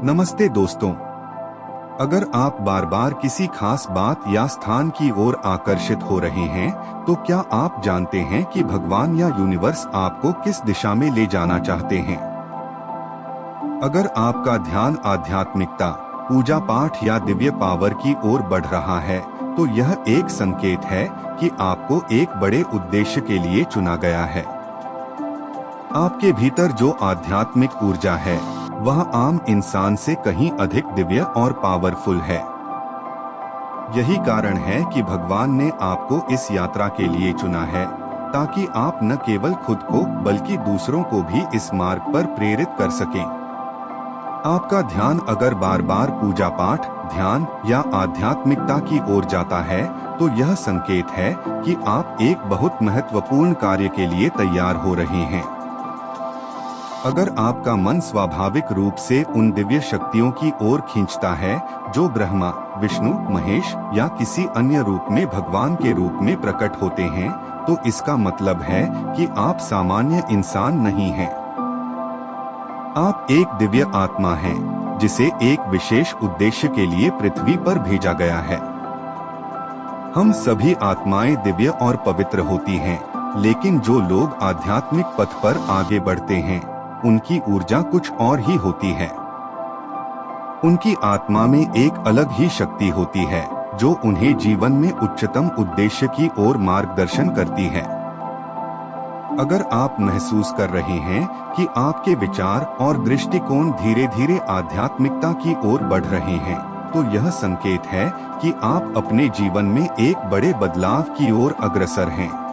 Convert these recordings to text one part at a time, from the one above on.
नमस्ते दोस्तों। अगर आप बार बार किसी खास बात या स्थान की ओर आकर्षित हो रहे हैं, तो क्या आप जानते हैं कि भगवान या यूनिवर्स आपको किस दिशा में ले जाना चाहते हैं? अगर आपका ध्यान आध्यात्मिकता, पूजा पाठ या दिव्य पावर की ओर बढ़ रहा है, तो यह एक संकेत है कि आपको एक बड़े उद्देश्य के लिए चुना गया है। आपके भीतर जो आध्यात्मिक ऊर्जा है, वह आम इंसान से कहीं अधिक दिव्य और पावरफुल है। यही कारण है कि भगवान ने आपको इस यात्रा के लिए चुना है, ताकि आप न केवल खुद को बल्कि दूसरों को भी इस मार्ग पर प्रेरित कर सकें। आपका ध्यान अगर बार बार पूजा पाठ, ध्यान या आध्यात्मिकता की ओर जाता है, तो यह संकेत है कि आप एक बहुत महत्वपूर्ण कार्य के लिए तैयार हो रहे हैं। अगर आपका मन स्वाभाविक रूप से उन दिव्य शक्तियों की ओर खींचता है जो ब्रह्मा, विष्णु, महेश या किसी अन्य रूप में भगवान के रूप में प्रकट होते हैं, तो इसका मतलब है कि आप सामान्य इंसान नहीं हैं। आप एक दिव्य आत्मा हैं, जिसे एक विशेष उद्देश्य के लिए पृथ्वी पर भेजा गया है। हम सभी आत्माएं दिव्य और पवित्र होती हैं, लेकिन जो लोग आध्यात्मिक पथ पर आगे बढ़ते हैं, उनकी ऊर्जा कुछ और ही होती है। उनकी आत्मा में एक अलग ही शक्ति होती है, जो उन्हें जीवन में उच्चतम उद्देश्य की ओर मार्गदर्शन करती है। अगर आप महसूस कर रहे हैं कि आपके विचार और दृष्टिकोण धीरे धीरे आध्यात्मिकता की ओर बढ़ रहे हैं, तो यह संकेत है कि आप अपने जीवन में एक बड़े बदलाव की ओर अग्रसर हैं।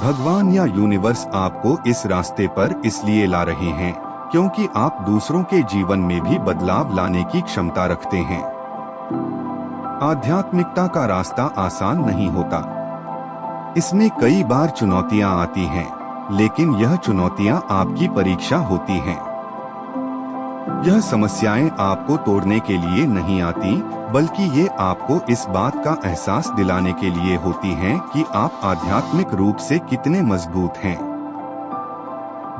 भगवान या यूनिवर्स आपको इस रास्ते पर इसलिए ला रहे हैं क्योंकि आप दूसरों के जीवन में भी बदलाव लाने की क्षमता रखते हैं। आध्यात्मिकता का रास्ता आसान नहीं होता। इसमें कई बार चुनौतियां आती हैं, लेकिन यह चुनौतियां आपकी परीक्षा होती हैं। यह समस्याएं आपको तोड़ने के लिए नहीं आती, बल्कि ये आपको इस बात का एहसास दिलाने के लिए होती हैं कि आप आध्यात्मिक रूप से कितने मजबूत हैं।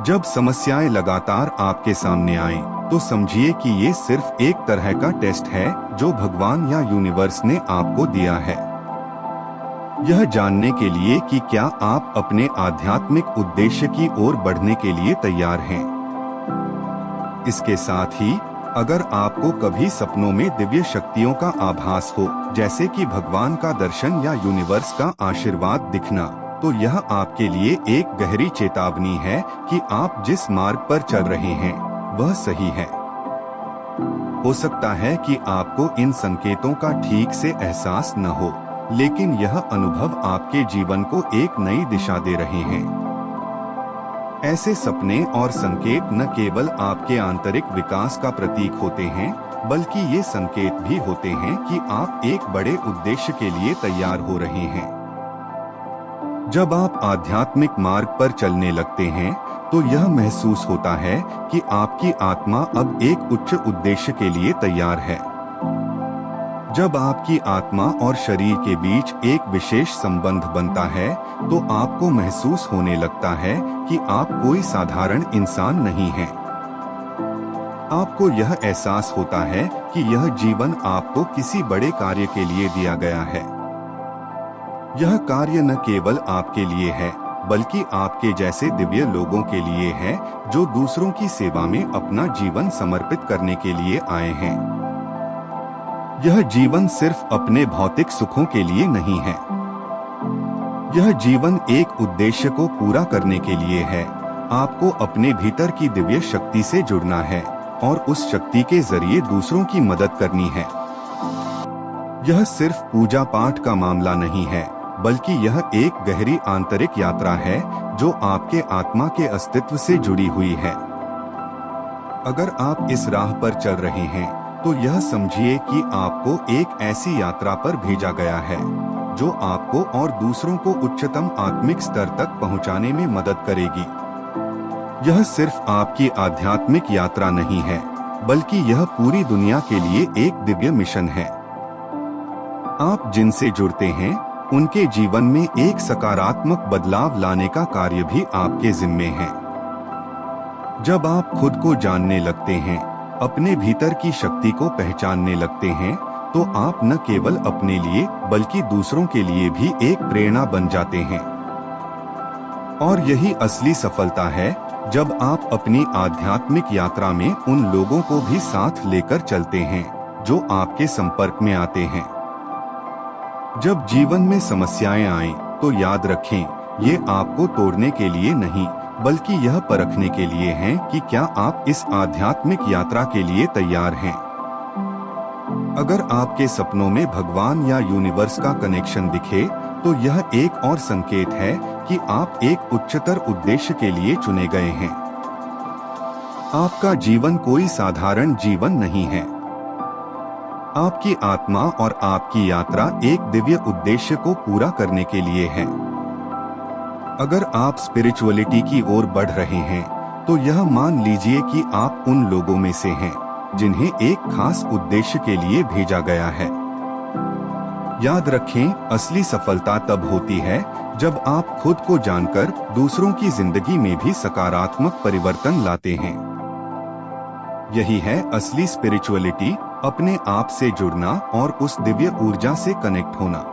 जब समस्याएं लगातार आपके सामने आएं, तो समझिए कि ये सिर्फ एक तरह का टेस्ट है जो भगवान या यूनिवर्स ने आपको दिया है। यह जानने के लिए कि क्या आप अपने आध्यात्मिक उद्देश्य की ओर बढ़ने के लिए तैयार हैं। इसके साथ ही, अगर आपको कभी सपनों में दिव्य शक्तियों का आभास हो, जैसे कि भगवान का दर्शन या यूनिवर्स का आशीर्वाद दिखना, तो यह आपके लिए एक गहरी चेतावनी है कि आप जिस मार्ग पर चल रहे हैं, वह सही है। हो सकता है कि आपको इन संकेतों का ठीक से एहसास न हो, लेकिन यह अनुभव आपके जीवन को एक नई दिशा दे रहे हैं। ऐसे सपने और संकेत न केवल आपके आंतरिक विकास का प्रतीक होते हैं, बल्कि ये संकेत भी होते हैं कि आप एक बड़े उद्देश्य के लिए तैयार हो रहे हैं। जब आप आध्यात्मिक मार्ग पर चलने लगते हैं, तो यह महसूस होता है कि आपकी आत्मा अब एक उच्च उद्देश्य के लिए तैयार है। जब आपकी आत्मा और शरीर के बीच एक विशेष संबंध बनता है, तो आपको महसूस होने लगता है कि आप कोई साधारण इंसान नहीं हैं। आपको यह एहसास होता है कि यह जीवन आपको किसी बड़े कार्य के लिए दिया गया है। यह कार्य न केवल आपके लिए है, बल्कि आपके जैसे दिव्य लोगों के लिए है, जो दूसरों की सेवा में अपना जीवन समर्पित करने के लिए आए हैं। यह जीवन सिर्फ अपने भौतिक सुखों के लिए नहीं है। यह जीवन एक उद्देश्य को पूरा करने के लिए है। आपको अपने भीतर की दिव्य शक्ति से जुड़ना है और उस शक्ति के जरिए दूसरों की मदद करनी है। यह सिर्फ पूजा पाठ का मामला नहीं है, बल्कि यह एक गहरी आंतरिक यात्रा है जो आपके आत्मा के अस्तित्व से जुड़ी हुई है। अगर आप इस राह पर चल रहे हैं, तो यह समझिए कि आपको एक ऐसी यात्रा पर भेजा गया है जो आपको और दूसरों को उच्चतम आत्मिक स्तर तक पहुंचाने में मदद करेगी। यह सिर्फ आपकी आध्यात्मिक यात्रा नहीं है, बल्कि यह पूरी दुनिया के लिए एक दिव्य मिशन है। आप जिनसे जुड़ते हैं, उनके जीवन में एक सकारात्मक बदलाव लाने का कार्य भी आपके जिम्मे है। जब आप खुद को जानने लगते हैं अपने भीतर की शक्ति को पहचानने लगते हैं, तो आप न केवल अपने लिए बल्कि दूसरों के लिए भी एक प्रेरणा बन जाते हैं। और यही असली सफलता है, जब आप अपनी आध्यात्मिक यात्रा में उन लोगों को भी साथ लेकर चलते हैं जो आपके संपर्क में आते हैं। जब जीवन में समस्याएं आएं, तो याद रखें, ये आपको तोड़ने के लिए नहीं, बल्कि यह परखने के लिए हैं कि क्या आप इस आध्यात्मिक यात्रा के लिए तैयार हैं। अगर आपके सपनों में भगवान या यूनिवर्स का कनेक्शन दिखे, तो यह एक और संकेत है कि आप एक उच्चतर उद्देश्य के लिए चुने गए हैं। आपका जीवन कोई साधारण जीवन नहीं है। आपकी आत्मा और आपकी यात्रा एक दिव्य उद्देश्य को पूरा करने के लिए है। अगर आप स्पिरिचुअलिटी की ओर बढ़ रहे हैं, तो यह मान लीजिए कि आप उन लोगों में से हैं जिन्हें एक खास उद्देश्य के लिए भेजा गया है। याद रखें, असली सफलता तब होती है जब आप खुद को जानकर दूसरों की जिंदगी में भी सकारात्मक परिवर्तन लाते हैं। यही है असली स्पिरिचुअलिटी, अपने आप से जुड़ना और उस दिव्य ऊर्जा से कनेक्ट होना।